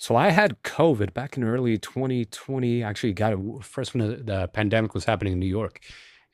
So I had COVID back in early 2020. Actually, got it first when the pandemic was happening in New York,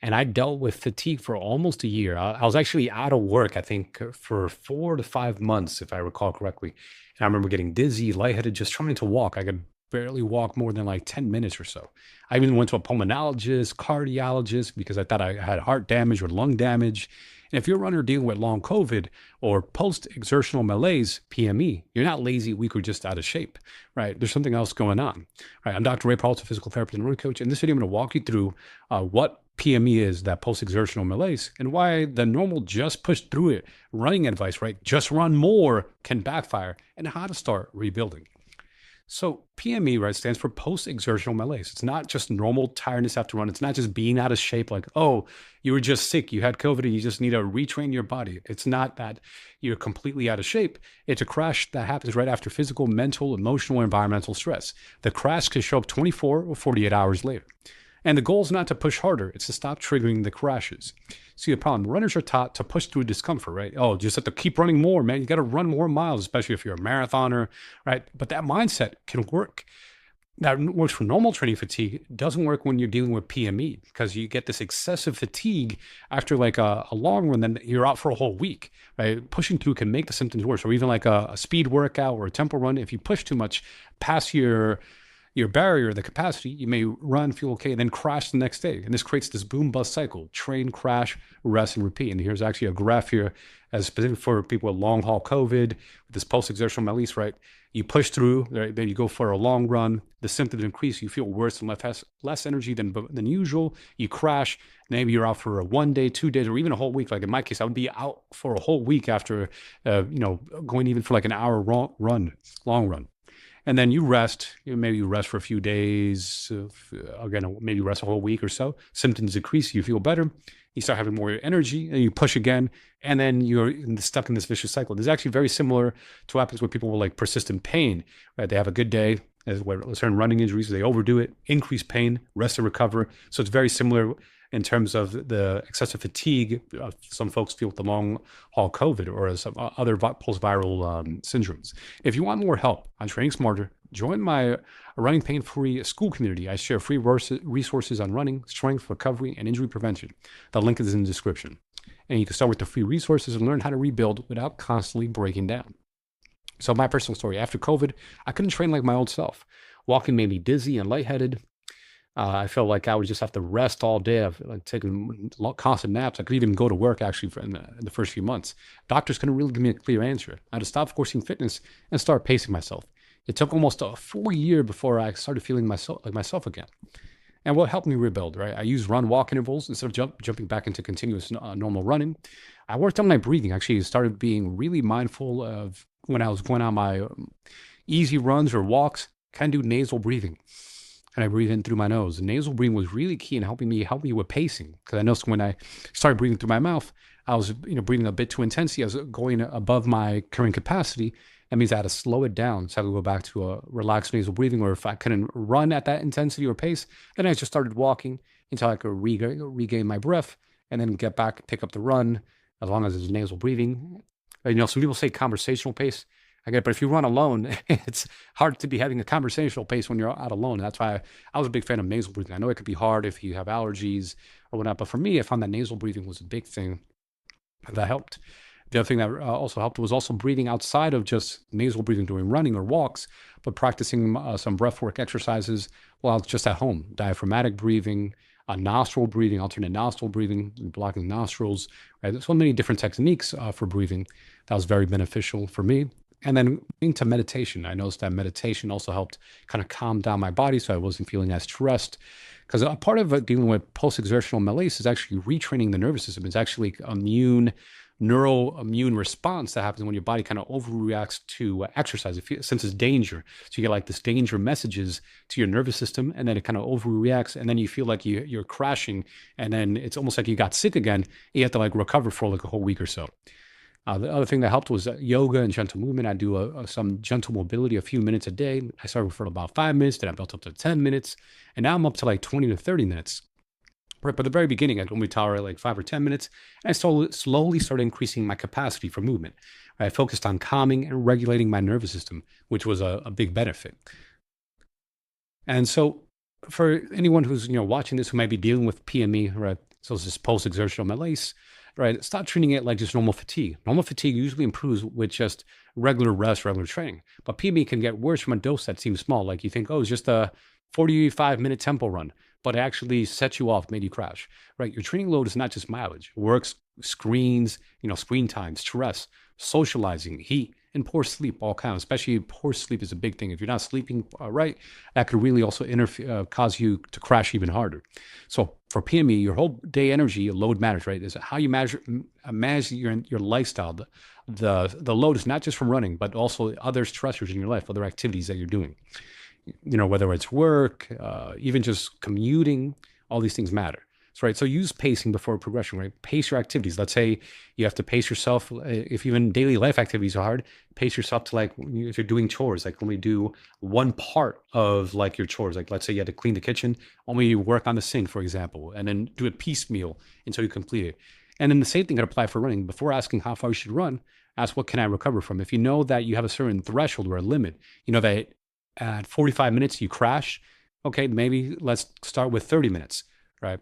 and I dealt with fatigue for almost a year. I was actually out of work, I think, for 4 to 5 months, if I recall correctly. And I remember getting dizzy, lightheaded, just trying to walk. I could barely walk more than like 10 minutes or so. I even went to a pulmonologist, cardiologist, because I thought I had heart damage or lung damage. And if you're a runner dealing with long COVID or post-exertional malaise, PME, you're not lazy, weak, or just out of shape, right? There's something else going on. Right, I'm Dr. Ray Peralta, physical therapist and running coach. In this video, I'm going to walk you through what PME is, that post-exertional malaise, and why the normal just push through it running advice, right? Just run more can backfire, and how to start rebuilding. So PME, right, stands for post-exertional malaise. It's not just normal tiredness after run. It's not just being out of shape, like, oh, you were just sick, you had COVID, and you just need to retrain your body. It's not that you're completely out of shape. It's a crash that happens right after physical, mental, emotional, or environmental stress. The crash can show up 24 or 48 hours later. And the goal is not to push harder, it's to stop triggering the crashes. See, the problem, runners are taught to push through discomfort, right? Oh, just have to keep running more, man. You got to run more miles, especially if you're a marathoner, right? But that mindset can work. That works for normal training fatigue. It doesn't work when you're dealing with PME because you get this excessive fatigue after like a long run, then you're out for a whole week, right? Pushing through can make the symptoms worse. Or even like a speed workout or a tempo run, if you push too much past your barrier, the capacity, you may run, feel okay, then crash the next day. And this creates this boom bust cycle: train, crash, rest, and repeat. And here's actually a graph here as specific for people with long haul COVID, with this post exertional malaise, right? You push through, right? Then you go for a long run, the symptoms increase, you feel worse and less energy than usual. You crash, maybe you're out for a 1 day, 2 days, or even a whole week. Like in my case, I would be out for a whole week after, going even for like an hour long run. And then you rest. Maybe you rest for a few days. Again, maybe rest a whole week or so. Symptoms decrease. You feel better. You start having more energy, and you push again. And then you're stuck in this vicious cycle. This is actually very similar to what happens with people with like persistent pain. Right? They have a good day. As certain running injuries, they overdo it, increase pain, rest and recover. So it's very similar in terms of the excessive fatigue some folks feel with the long haul COVID or some other post-viral syndromes. If you want more help on training smarter, join my running pain-free school community. I share free resources on running, strength, recovery, and injury prevention. The link is in the description. And you can start with the free resources and learn how to rebuild without constantly breaking down. So my personal story, after COVID, I couldn't train like my old self. Walking made me dizzy and lightheaded. I felt like I would just have to rest all day. I've like taken constant naps. I could even go to work actually in the first few months. Doctors couldn't really give me a clear answer. I had to stop forcing fitness and start pacing myself. It took almost a full year before I started feeling myself again. And what helped me rebuild, right? I used run walk intervals instead of jumping back into continuous normal running. I worked on my breathing. Actually, started being really mindful of when I was going on my easy runs or walks, kind of do nasal breathing. And I breathe in through my nose. And nasal breathing was really key in helping me with pacing. Because I noticed when I started breathing through my mouth, I was breathing a bit too intensely. I was going above my current capacity. That means I had to slow it down. So I had to go back to a relaxed nasal breathing. Or if I couldn't run at that intensity or pace, then I just started walking until I could regain my breath and then get back, pick up the run, as long as it's nasal breathing. Some people say conversational pace. I get it, but if you run alone, it's hard to be having a conversational pace when you're out alone. That's why I was a big fan of nasal breathing. I know it could be hard if you have allergies or whatnot, but for me, I found that nasal breathing was a big thing that helped. The other thing that also helped was also breathing outside of just nasal breathing during running or walks, but practicing some breathwork exercises while just at home. Diaphragmatic breathing, nostril breathing, alternate nostril breathing, blocking nostrils. Right? There's so many different techniques for breathing that was very beneficial for me. And then into meditation, I noticed that meditation also helped kind of calm down my body so I wasn't feeling as stressed. Because a part of dealing with post-exertional malaise is actually retraining the nervous system. It's actually neuroimmune response that happens when your body kind of overreacts to exercise. It senses danger. So you get like this danger messages to your nervous system, and then it kind of overreacts, and then you feel like you're crashing, and then it's almost like you got sick again. You have to like recover for like a whole week or so. The other thing that helped was yoga and gentle movement. I do some gentle mobility a few minutes a day. I started for about 5 minutes, then I built up to 10 minutes, and now I'm up to like 20 to 30 minutes. Right, but at the very beginning, I'd only tolerate like 5 or 10 minutes, and I slowly started increasing my capacity for movement. I focused on calming and regulating my nervous system, which was a big benefit. And so, for anyone who's watching this who might be dealing with PME, right? So this is post-exertional malaise, right? Stop treating it like just normal fatigue. Normal fatigue usually improves with just regular rest, regular training. But PME can get worse from a dose that seems small. Like you think, oh, it's just a 45-minute tempo run, but it actually sets you off, made you crash, right? Your training load is not just mileage. Works, screens, screen time, stress, socializing, heat, and poor sleep all count. Especially poor sleep is a big thing. If you're not sleeping right, that could really also cause you to crash even harder. So for PME, your whole day energy load matters, right? Is how you manage your lifestyle. The load is not just from running, but also other stressors in your life, other activities that you're doing. Whether it's work, even just commuting, all these things matter. So, right. So use pacing before progression, right? Pace your activities. Let's say you have to pace yourself. If even daily life activities are hard, pace yourself to like, if you're doing chores, like only do one part of like your chores. Like let's say you had to clean the kitchen, only work on the sink, for example, and then do it piecemeal until you complete it. And then the same thing could apply for running. Before asking how far you should run, ask what can I recover from? If you know that you have a certain threshold or a limit, that at 45 minutes you crash, okay, maybe let's start with 30 minutes, right?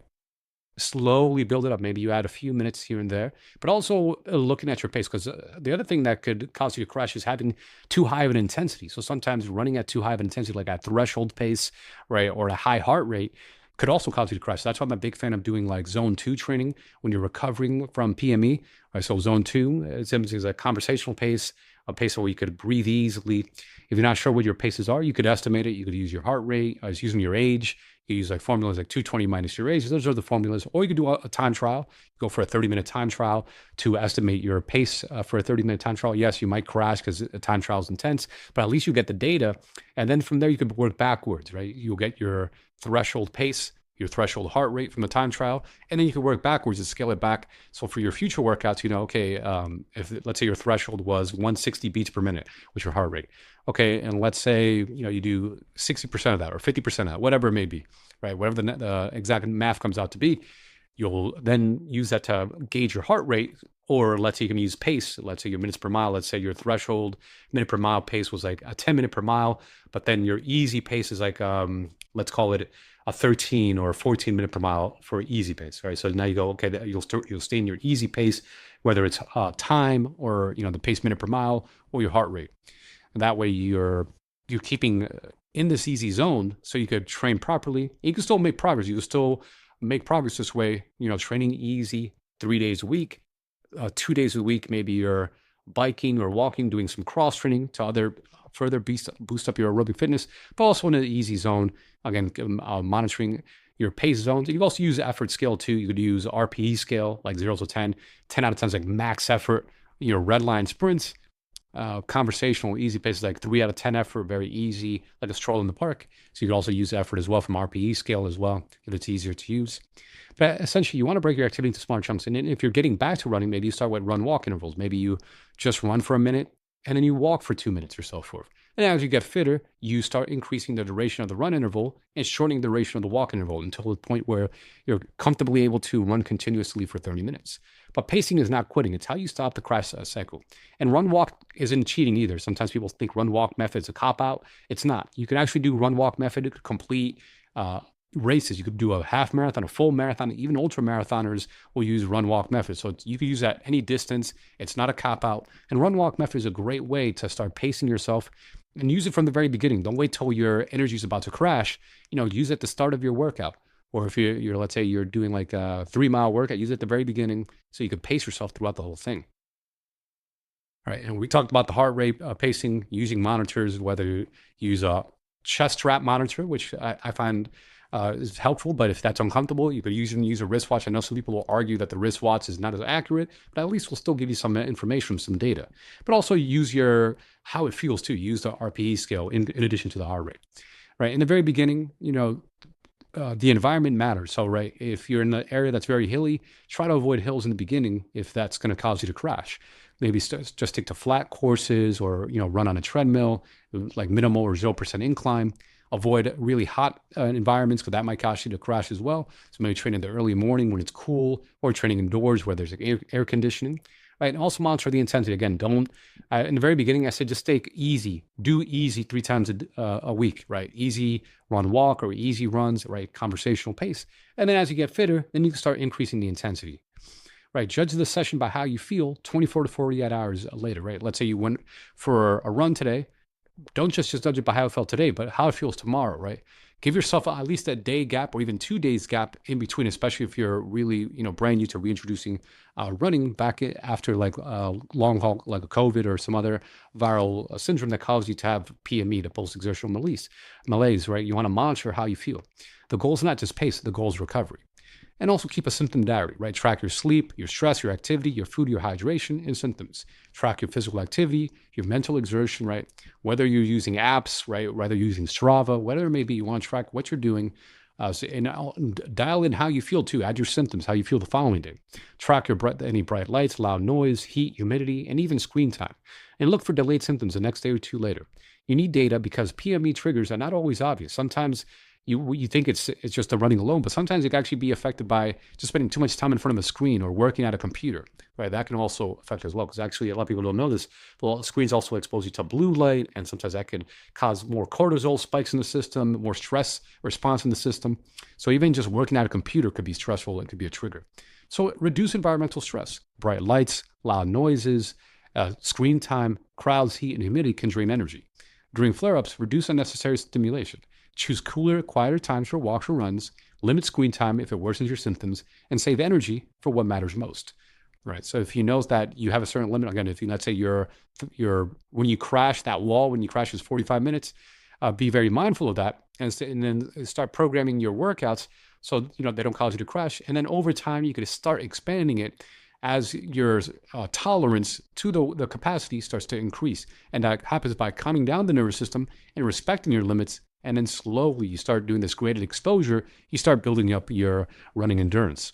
Slowly build it up. Maybe you add a few minutes here and there, but also looking at your pace, because the other thing that could cause you to crash is having too high of an intensity. So sometimes running at too high of an intensity, like at threshold pace, right, or a high heart rate, could also cause you to crash. That's why I'm a big fan of doing like zone 2 training when you're recovering from PME. Right? So zone 2 is a conversational pace, a pace where you could breathe easily. If you're not sure what your paces are, you could estimate it. You could use your heart rate, using your age. You use like formulas like 220 minus your age. Those are the formulas. Or you could do a time trial. Go for a 30-minute time trial to estimate your pace for a 30-minute time trial. Yes, you might crash because a time trial is intense, but at least you get the data. And then from there, you could work backwards, right? You'll get your threshold pace, your threshold heart rate from the time trial, and then you can work backwards and scale it back. So for your future workouts, okay, if let's say your threshold was 160 beats per minute, which is your heart rate, okay, and let's say you do 60% of that or 50% of that, whatever it may be, right? Whatever the exact math comes out to be, you'll then use that to gauge your heart rate. Or let's say you can use pace. Let's say your minutes per mile. Let's say your threshold minute per mile pace was like a 10-minute per mile, but then your easy pace is like let's call it a 13 or 14-minute per mile for easy pace, right? So now you go, okay, you'll stay in your easy pace, whether it's time or the pace minute per mile or your heart rate, and that way you're keeping in this easy zone, so you could train properly. You can still make progress. You can still make progress this way. Training easy 3 days a week, 2 days a week. Maybe you're biking or walking, doing some cross training to further boost up your aerobic fitness, but also in an easy zone. Again, monitoring your pace zones. You can also use effort scale too. You could use RPE scale, like 0 to 10. 10 out of 10 is like max effort. Red line sprints. Conversational easy pace is like 3 out of 10 effort, very easy, like a stroll in the park. So you could also use effort as well from RPE scale as well, if it's easier to use. But essentially, you want to break your activity into smaller chunks. And if you're getting back to running, maybe you start with run-walk intervals. Maybe you just run for a minute, and then you walk for 2 minutes or so forth. And as you get fitter, you start increasing the duration of the run interval and shortening the duration of the walk interval until the point where you're comfortably able to run continuously for 30 minutes. But pacing is not quitting. It's how you stop the crash cycle. And run-walk isn't cheating either. Sometimes people think run-walk method is a cop-out. It's not. You can actually do run-walk method, complete races. You could do a half marathon, a full marathon. Even ultra marathoners will use run-walk method. So you can use that any distance. It's not a cop-out. And run-walk method is a great way to start pacing yourself, and use it from the very beginning. Don't wait till your energy is about to crash. Use it at the start of your workout. Or if you're let's say you're doing like a 3-mile workout, use it at the very beginning so you can pace yourself throughout the whole thing. All right, and we talked about the heart rate pacing, using monitors, whether you use a chest strap monitor, which I find is helpful, but if that's uncomfortable, you could use a wristwatch. I know some people will argue that the wristwatch is not as accurate, but at least we'll still give you some information, some data. But also use how it feels too. Use the RPE scale in addition to the heart rate. Right, in the very beginning, the environment matters. So, right, if you're in an area that's very hilly, try to avoid hills in the beginning if that's going to cause you to crash. Maybe just stick to flat courses or, run on a treadmill, like minimal or 0% incline. Avoid really hot environments because that might cause you to crash as well. So maybe train in the early morning when it's cool, or training indoors where there's air conditioning, right? And also monitor the intensity. Again, don't, in the very beginning, I said just take easy. Do easy 3 times a week, right? Easy run walk or easy runs, right? Conversational pace. And then as you get fitter, then you can start increasing the intensity. Right, judge the session by how you feel 24 to 48 hours later, right? Let's say you went for a run today. Don't just judge it by how it felt today, but how it feels tomorrow, right? Give yourself at least a day gap or even 2 days gap in between, especially if you're really, brand new to reintroducing running back after like long haul, like a COVID or some other viral syndrome that causes you to have PME, the post-exertional malaise, right? You want to monitor how you feel. The goal is not just pace, the goal is recovery. And also keep a symptom diary, right? Track your sleep, your stress, your activity, your food, your hydration, and symptoms. Track your physical activity, your mental exertion, right? Whether you're using apps, right? Whether you're using Strava, whatever it may be, you want to track what you're doing. And dial in how you feel too. Add your symptoms, how you feel the following day. Track any bright lights, loud noise, heat, humidity, and even screen time. And look for delayed symptoms the next day or two later. You need data because PME triggers are not always obvious. Sometimes you think it's just the running alone, but sometimes it can actually be affected by just spending too much time in front of a screen or working at a computer, right? That can also affect as well, because actually a lot of people don't know this. Well, screens also expose you to blue light, and sometimes that can cause more cortisol spikes in the system, more stress response in the system. So even just working at a computer could be stressful and could be a trigger. So reduce environmental stress. Bright lights, loud noises, screen time, crowds, heat, and humidity can drain energy. During flare-ups, reduce unnecessary stimulation. Choose cooler, quieter times for walks or runs, limit screen time if it worsens your symptoms, and save energy for what matters most, right? So if you know that you have a certain limit, again, if you, let's say when you crash that wall, when you crash is 45 minutes, be very mindful of that, and then start programming your workouts so, they don't cause you to crash. And then over time, you could start expanding it as your tolerance to the capacity starts to increase. And that happens by calming down the nervous system and respecting your limits. And then slowly you start doing this graded exposure. You start building up your running endurance.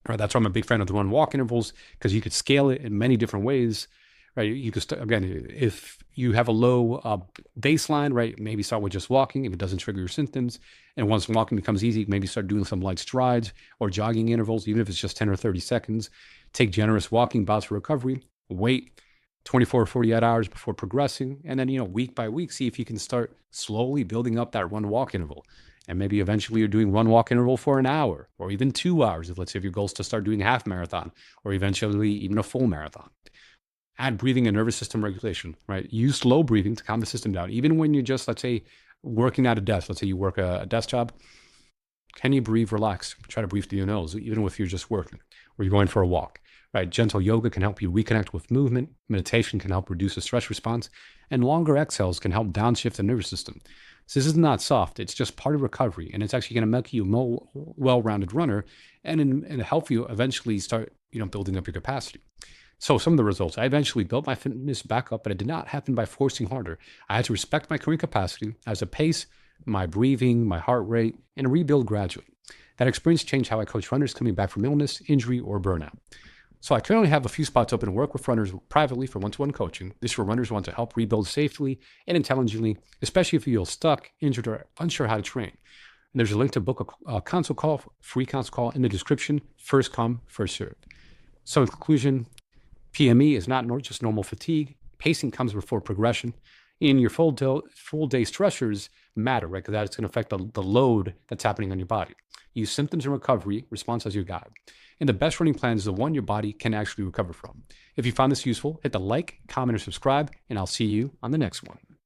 Right, that's why I'm a big fan of the run walk intervals, because you could scale it in many different ways. Right, you could again, if you have a low baseline, right, maybe start with just walking if it doesn't trigger your symptoms. And once walking becomes easy, maybe start doing some light strides or jogging intervals, even if it's just 10 or 30 seconds. Take generous walking bouts for recovery. Wait 24 or 48 hours before progressing. And then, week by week, see if you can start slowly building up that run walk interval. And maybe eventually you're doing run walk interval for an hour or even 2 hours. Let's say if your goal is to start doing a half marathon or eventually even a full marathon. Add breathing and nervous system regulation, right? Use slow breathing to calm the system down. Even when you're just, let's say, working at a desk, let's say you work a desk job, can you breathe relaxed? Try to breathe through your nose, even if you're just working or you're going for a walk. Right, gentle yoga can help you reconnect with movement. Meditation can help reduce the stress response, and longer exhales can help downshift the nervous system. So this is not soft; it's just part of recovery, and it's actually going to make you a more well-rounded runner, and help you eventually start, building up your capacity. So some of the results: I eventually built my fitness back up, but it did not happen by forcing harder. I had to respect my current capacity as a pace, my breathing, my heart rate, and rebuild gradually. That experience changed how I coach runners coming back from illness, injury, or burnout. So I currently have a few spots open to work with runners privately for one-to-one coaching. This is for runners who want to help rebuild safely and intelligently, especially if you feel stuck, injured, or unsure how to train. And there's a link to book a consult call, free consult call in the description. First come, first served. So in conclusion, PME is not just normal fatigue. Pacing comes before progression. In your full day stressors matter, right? Because that's going to affect the load that's happening on your body. Use symptoms and recovery response as your guide. And the best running plan is the one your body can actually recover from. If you found this useful, hit the like, comment, or subscribe, and I'll see you on the next one.